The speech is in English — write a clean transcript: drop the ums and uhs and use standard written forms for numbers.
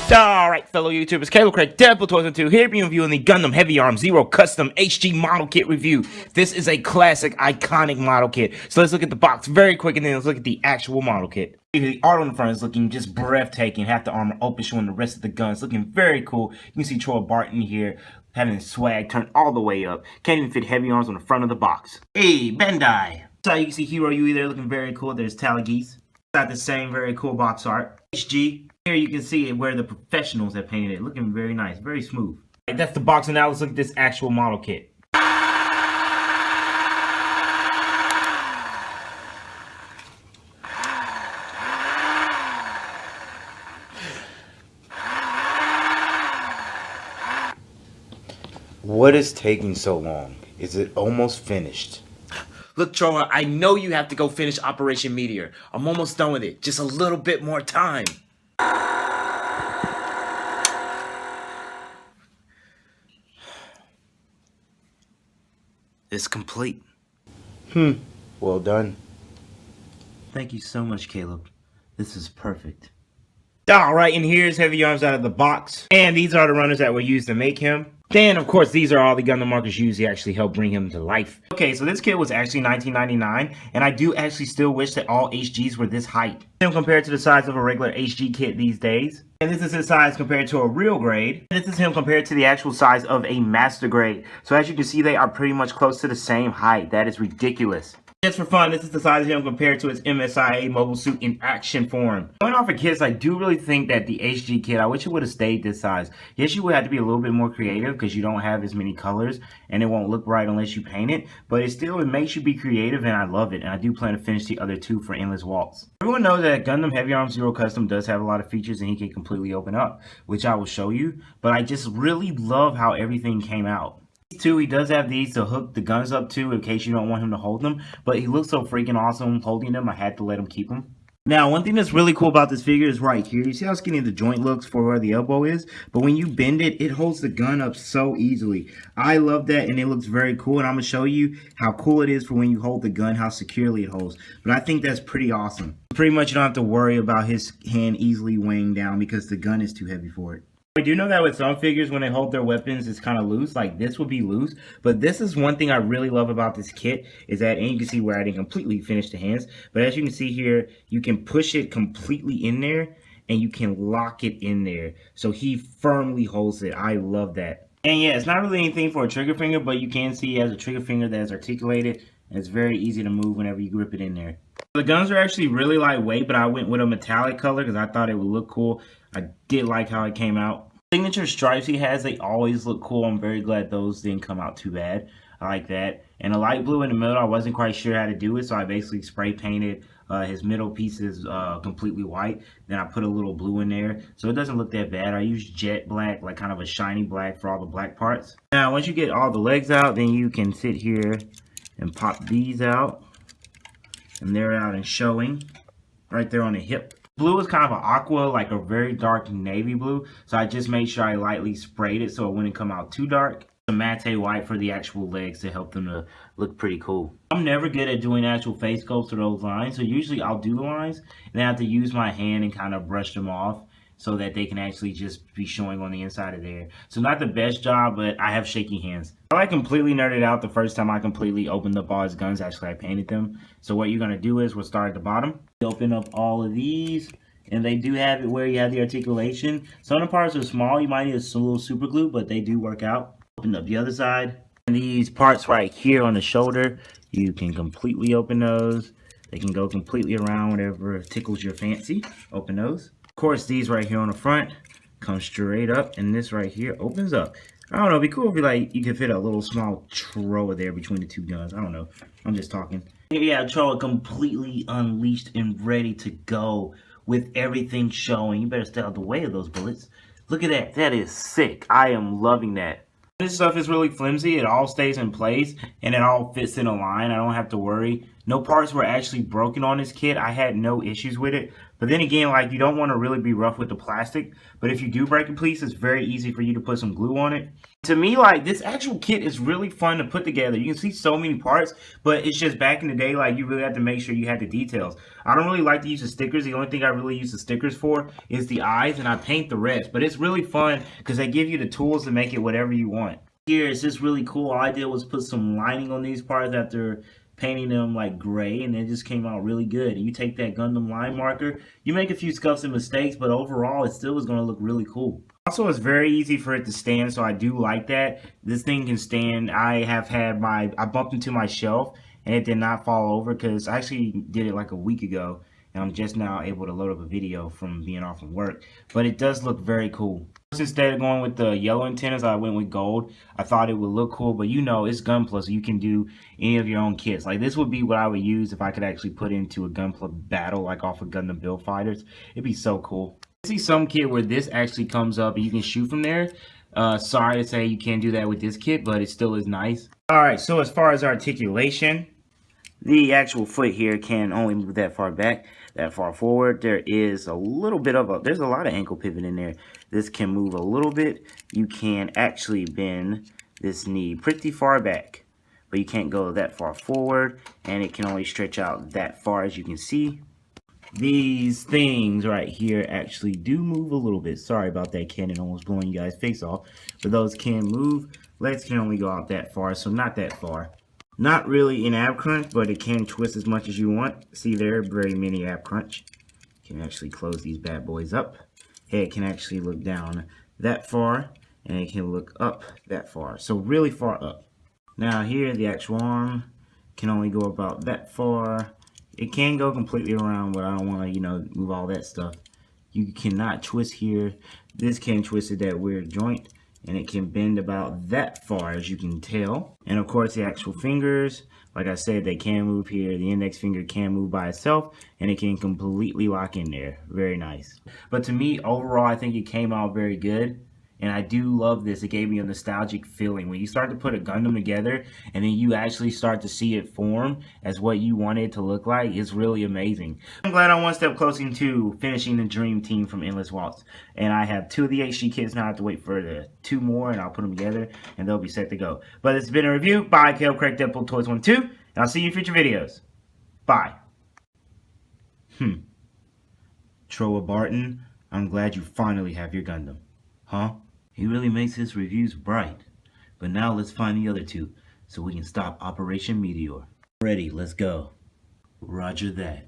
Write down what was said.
Alright, fellow YouTubers, Caleb Craig, Deadpool 2002 here reviewing the Gundam Heavyarms Zero Custom HG model kit review. This is a classic, iconic model kit. So let's look at the box very quick and then let's look at the actual model kit. The art on the front is looking just breathtaking. Half the armor open, showing the rest of the guns. Looking very cool. You can see Troy Barton here having his swag turned all the way up. Can't even fit Heavyarms on the front of the box. Hey, Bandai. So you can see Hero Yui there looking very cool. There's Talagese. Got the same very cool box art. HG. Here you can see it where the professionals have painted it. Looking very nice, very smooth. Right, that's the box, and now let's look at this actual model kit. What is taking so long? Is it almost finished? Look, Troller, I know you have to go finish Operation Meteor. I'm almost done with it. Just a little bit more time. It's complete. Well done. Thank you so much, Caleb. This is perfect. Alright, and here's Heavyarms out of the box. And these are the runners that were used to make him. Then, of course, these are all the Gundam markers used to actually help bring him to life. Okay, so this kit was actually $19.99, and I do actually still wish that all HGs were this height. Compared to the size of a regular HG kit these days. And this is his size compared to a real grade. This is him compared to the actual size of a master grade. So as you can see, they are pretty much close to the same height. That is ridiculous. Just for fun, this is the size of him compared to his MSIA mobile suit in action form. Going off of kits, I do really think that the HG kit, I wish it would have stayed this size. Yes, you would have to be a little bit more creative because you don't have as many colors and it won't look right unless you paint it. But it makes you be creative, and I love it. And I do plan to finish the other two for Endless Waltz. Everyone knows that Gundam Heavyarms Zero Custom does have a lot of features and he can completely open up, which I will show you. But I just really love how everything came out. He does have these to hook the guns up to in case you don't want him to hold them, but he looks so freaking awesome holding them. I had to let him keep them. Now, one thing that's really cool about this figure is right here. You see how skinny the joint looks for where the elbow is? But when you bend it, it holds the gun up so easily. I love that, and it looks very cool, and I'm going to show you how cool it is for when you hold the gun, how securely it holds. But I think that's pretty awesome. Pretty much you don't have to worry about his hand easily weighing down because the gun is too heavy for it. I do know that with some figures, when they hold their weapons, it's kind of loose. Like this would be loose. But this is one thing I really love about this kit is that, and you can see where I didn't completely finish the hands. But as you can see here, you can push it completely in there and you can lock it in there. So he firmly holds it. I love that. And yeah, it's not really anything for a trigger finger, but you can see he has a trigger finger that is articulated. And it's very easy to move whenever you grip it in there. The guns are actually really lightweight, but I went with a metallic color because I thought it would look cool. I did like how it came out. Signature stripes he has, they always look cool. I'm very glad those didn't come out too bad. I like that. And a light blue in the middle, I wasn't quite sure how to do it, so I basically spray painted his middle pieces completely white. Then I put a little blue in there, so it doesn't look that bad. I use jet black, like kind of a shiny black for all the black parts. Now, once you get all the legs out, then you can sit here and pop these out. And they're out and showing right there on the hip. Blue is kind of an aqua, like a very dark navy blue. So I just made sure I lightly sprayed it so it wouldn't come out too dark. A matte white for the actual legs to help them to look pretty cool. I'm never good at doing actual face sculpts or those lines. So usually I'll do the lines and I have to use my hand and kind of brush them off so that they can actually just be showing on the inside of there. So not the best job, but I have shaky hands. I completely nerded out the first time I completely opened up all his guns. Actually, I painted them. So what you're going to do is we'll start at the bottom. Open up all of these. And they do have it where you have the articulation. Some of the parts are small. You might need a little super glue, but they do work out. Open up the other side. And these parts right here on the shoulder, you can completely open those. They can go completely around whatever tickles your fancy. Open those. Of course, these right here on the front come straight up, and this right here opens up. I don't know, it'd be cool if you could fit a little small Troa there between the two guns. I don't know. I'm just talking. Yeah, Troa completely unleashed and ready to go with everything showing. You better stay out of the way of those bullets. Look at that. That is sick. I am loving that. This stuff is really flimsy. It all stays in place and it all fits in a line. I don't have to worry No parts were actually broken on this kit. I had no issues with it. But then again, like, you don't want to really be rough with the plastic. But if you do break a piece, it's very easy for you to put some glue on it. To me, like, this actual kit is really fun to put together. You can see so many parts, but it's just back in the day, like, you really have to make sure you had the details. I don't really like to use the stickers. The only thing I really use the stickers for is the eyes, and I paint the rest. But it's really fun because they give you the tools to make it whatever you want. Here, it's just really cool. All I did was put some lining on these parts after painting them like gray, and it just came out really good. And you take that Gundam line marker, you make a few scuffs and mistakes, but overall it still is going to look really cool. Also, it's very easy for it to stand, so I do like that. This thing can stand. I bumped into my shelf and it did not fall over because I actually did it like a week ago, and I'm just now able to load up a video from being off from work. But it does look very cool. Instead of going with the yellow antennas, I went with gold. I thought it would look cool, but you know, it's Gunpla, so you can do any of your own kits. Like, this would be what I would use if I could actually put into a Gunpla battle, like off of Gundam Build Fighters. It'd be so cool. I see some kit where this actually comes up and you can shoot from there. Sorry to say you can't do that with this kit, but it still is nice. Alright, so as far as articulation, the actual foot here can only move that far back, that far forward. There is a little bit of there's a lot of ankle pivot in there. This can move a little bit. You can actually bend this knee pretty far back, but you can't go that far forward, and it can only stretch out that far, as you can see. These things right here actually do move a little bit. Sorry about that cannon almost blowing you guys' face off, but those can move. Legs can only go out that far, so not that far. Not really an ab crunch, but it can twist as much as you want. See there, very mini ab crunch. You can actually close these bad boys up. Head can actually look down that far, and it can look up that far. So really far up. Now here, the actual arm can only go about that far. It can go completely around, but I don't want to, you know, move all that stuff. You cannot twist here. This can twist at that weird joint, and it can bend about that far, as you can tell. And of course, the actual fingers, like I said, they can move here. The index finger can move by itself, and it can completely lock in there. Very nice. But to me, overall, I think it came out very good. And I do love this. It gave me a nostalgic feeling. When you start to put a Gundam together and then you actually start to see it form as what you want it to look like, it's really amazing. I'm glad I'm one step closer to finishing the dream team from Endless Waltz. And I have 2 of the HD kits now. I have to wait for the 2 more, and I'll put them together and they'll be set to go. But it's been a review by Caleb Craig Deadpool Toys 12, and I'll see you in future videos. Bye. Troa Barton, I'm glad you finally have your Gundam. Huh? He really makes his reviews bright. But now let's find the other 2, so we can stop Operation Meteor. Ready, let's go. Roger that.